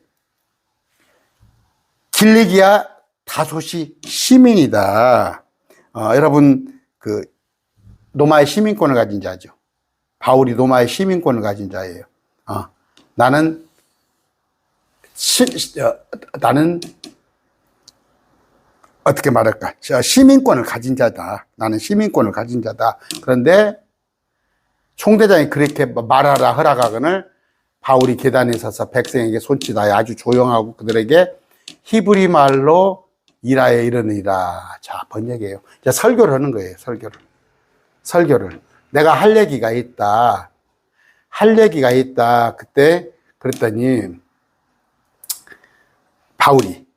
길리기아 다소시 시민이다. 여러분, 로마의 시민권을 가진 자죠. 바울이 로마의 시민권을 가진 자예요. 나는 어떻게 말할까? 시민권을 가진 자다. 나는 시민권을 가진 자다. 그런데 총대장이 그렇게 말하라 허락하거늘 바울이 계단에 서서 백성에게 손짓하여 아주 조용하고 그들에게 히브리 말로 이라에 이르니라. 자, 번역이에요. 이제 설교를 하는 거예요. 설교를. 내가 할 얘기가 있다. 그때 그랬더니 바울이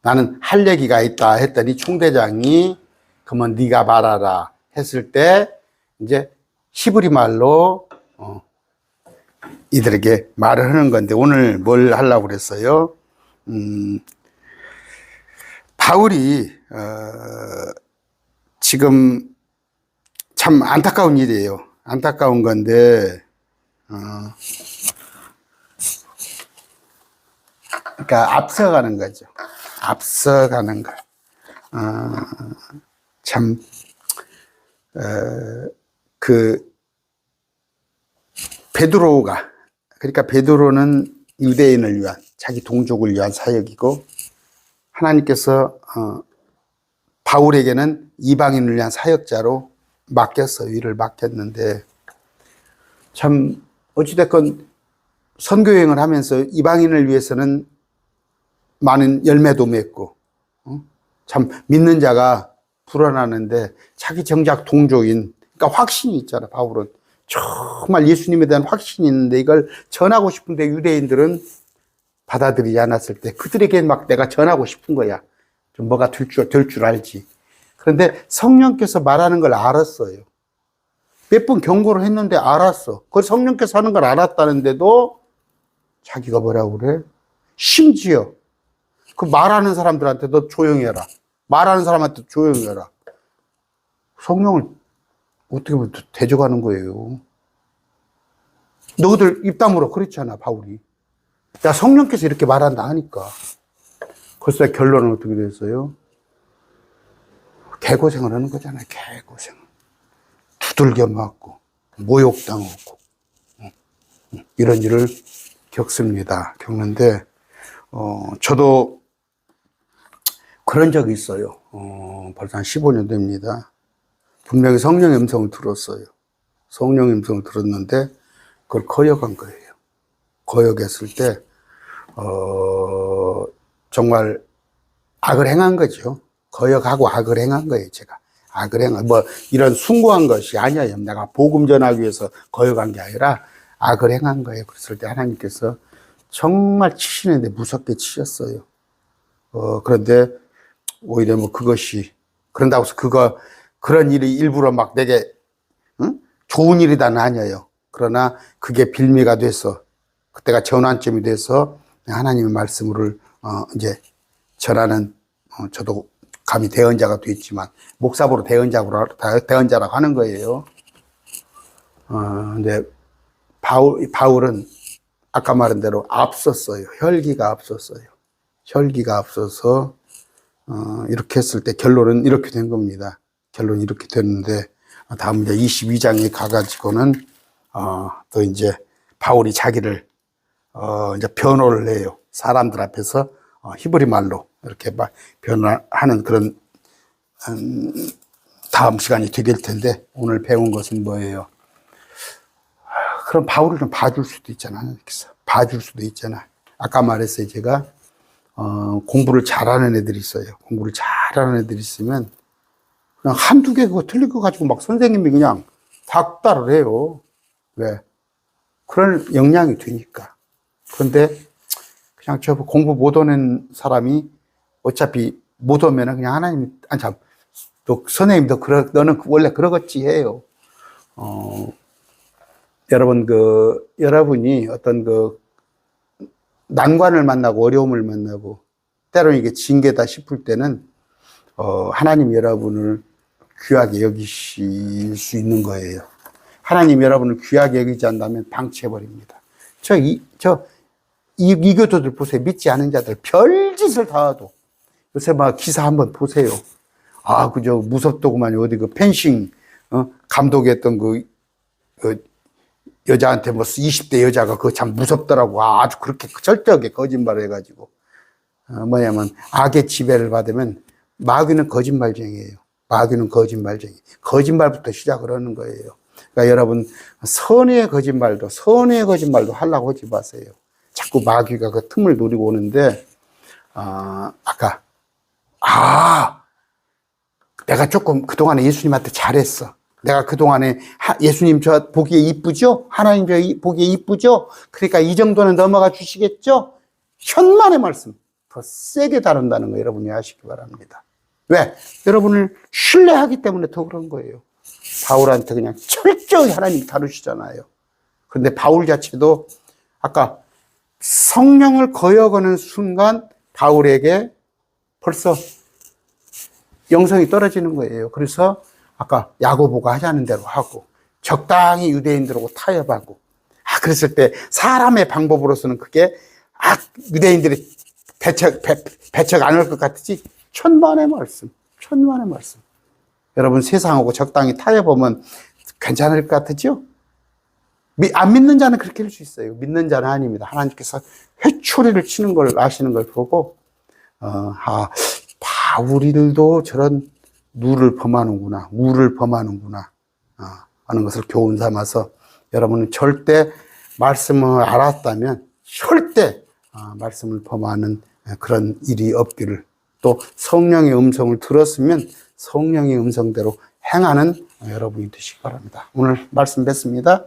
나는 할 얘기가 있다 했더니 총대장이 그러면 네가 말하라 했을 때 이제 히브리 말로 이들에게 말을 하는 건데 오늘 뭘 하려고 그랬어요? 바울이 지금 참 안타까운 일이에요. 안타까운 건데 그러니까 앞서가는 거죠. 앞서가는 거. 참 베드로가 그러니까 베드로는 유대인을 위한 자기 동족을 위한 사역이고 하나님께서 바울에게는 이방인을 위한 사역자로 맡겼어요. 일을 맡겼는데 참 어찌됐건 선교여행을 하면서 이방인을 위해서는 많은 열매도 맺고 참 믿는 자가 불어나는데 자기 정작 동족인 그러니까 확신이 있잖아. 바울은 정말 예수님에 대한 확신이 있는데 이걸 전하고 싶은데 유대인들은 받아들이지 않았을 때 그들에게 막 내가 전하고 싶은 거야. 좀 뭐가 될 줄 알지. 그런데 성령께서 말하는 걸 알았어요. 몇 번 경고를 했는데 알았어. 그걸 성령께서 하는 걸 알았다는데도 자기가 뭐라고 그래? 심지어 그 말하는 사람들한테 너 조용히 해라. 말하는 사람한테 조용히 해라. 성령을 어떻게 보면 대적하는 거예요. 너희들 입 다물어. 그랬잖아, 바울이. 야, 성령께서 이렇게 말한다 하니까. 그래서 결론은 어떻게 됐어요? 개고생을 하는 거잖아요, 개고생. 두들겨 맞고, 모욕당하고, 이런 일을 겪습니다. 저도 그런 적이 있어요. 벌써 한 15년 됩니다. 분명히 성령의 음성을 들었어요. 성령의 음성을 들었는데, 그걸 거역한 거예요. 거역했을 때, 정말 악을 행한 거죠. 거역하고 악을 행한 거예요, 제가. 악을 행한, 이런 숭고한 것이 아니에요. 내가 복음 전하기 위해서 거역한 게 아니라 악을 행한 거예요. 그랬을 때 하나님께서 정말 치시는데 무섭게 치셨어요. 그런데 오히려 그것이, 그런다고 해서 그런 일이 일부러 막 내게, 응? 좋은 일이다는 아니에요. 그러나 그게 빌미가 돼서, 그때가 전환점이 돼서 하나님의 말씀을, 이제 전하는, 저도 감히 대언자가 됐지만, 목사보로 대언자라고 하는 거예요. 근데 바울은 아까 말한 대로 앞섰어요. 혈기가 앞섰어요. 혈기가 앞서서, 이렇게 했을 때 결론은 이렇게 된 겁니다. 결론이 이렇게 됐는데, 다음 이제 22장에 가가지고는, 또 이제 바울이 자기를, 이제 변호를 해요. 사람들 앞에서, 히브리 말로 이렇게 막 변호하는 그런, 다음 시간이 되길 텐데, 오늘 배운 것은 뭐예요? 그럼 바울을 좀 봐줄 수도 있잖아. 봐줄 수도 있잖아. 아까 말했어요. 제가, 공부를 잘하는 애들이 있어요. 공부를 잘하는 애들이 있으면, 그냥 한두 개 그거 틀린 거 가지고 막 선생님이 그냥 닥달을 해요. 왜? 그런 역량이 되니까. 그런데 그냥 저 공부 못 오는 사람이 어차피 못 오면은 그냥 하나님이, 또 선생님도 너는 원래 그러겠지 해요. 여러분이 어떤 난관을 만나고 어려움을 만나고 때로는 이게 징계다 싶을 때는, 하나님 여러분을 귀하게 여기실 수 있는 거예요. 하나님 여러분을 귀하게 여기지 않는다면 방치해버립니다. 이 교도들 보세요. 믿지 않은 자들 별짓을 다 해도. 요새 막 기사 한번 보세요. 그저 무섭더구만. 어디 펜싱, 감독했던 여자한테 20대 여자가 그거 참 무섭더라고. 아주 그렇게 철저하게 거짓말을 해가지고. 뭐냐면, 악의 지배를 받으면 마귀는 거짓말쟁이에요. 마귀는 거짓말쟁이. 거짓말부터 시작을 하는 거예요. 그러니까 여러분, 선의의 거짓말도 하려고 하지 마세요. 자꾸 마귀가 그 틈을 노리고 오는데, 내가 조금 그동안에 예수님한테 잘했어. 내가 그동안에 예수님 저 보기에 이쁘죠? 하나님 저 보기에 이쁘죠? 그러니까 이 정도는 넘어가 주시겠죠? 천만의 말씀. 더 세게 다룬다는 거 여러분이 아시기 바랍니다. 왜? 여러분을 신뢰하기 때문에 더 그런 거예요. 바울한테 그냥 철저히 하나님 다루시잖아요. 그런데 바울 자체도 아까 성령을 거역하는 순간 바울에게 벌써 영성이 떨어지는 거예요. 그래서 아까 야고보가 하자는 대로 하고 적당히 유대인들하고 타협하고, 그랬을 때 사람의 방법으로서는 그게 유대인들이 배척 안 할 것 같지? 천만의 말씀. 여러분 세상하고 적당히 타협하면 괜찮을 것 같으죠? 안 믿는 자는 그렇게 할 수 있어요. 믿는 자는 아닙니다. 하나님께서 회초리를 치는 걸 아시는 걸 보고, 바울이들도 저런 우를 범하는구나 하는 것을 교훈 삼아서 여러분은 절대 말씀을 알았다면 절대 말씀을 범하는 그런 일이 없기를, 또 성령의 음성을 들었으면 성령의 음성대로 행하는 여러분이 되시기 바랍니다. 오늘 말씀 뵙습니다.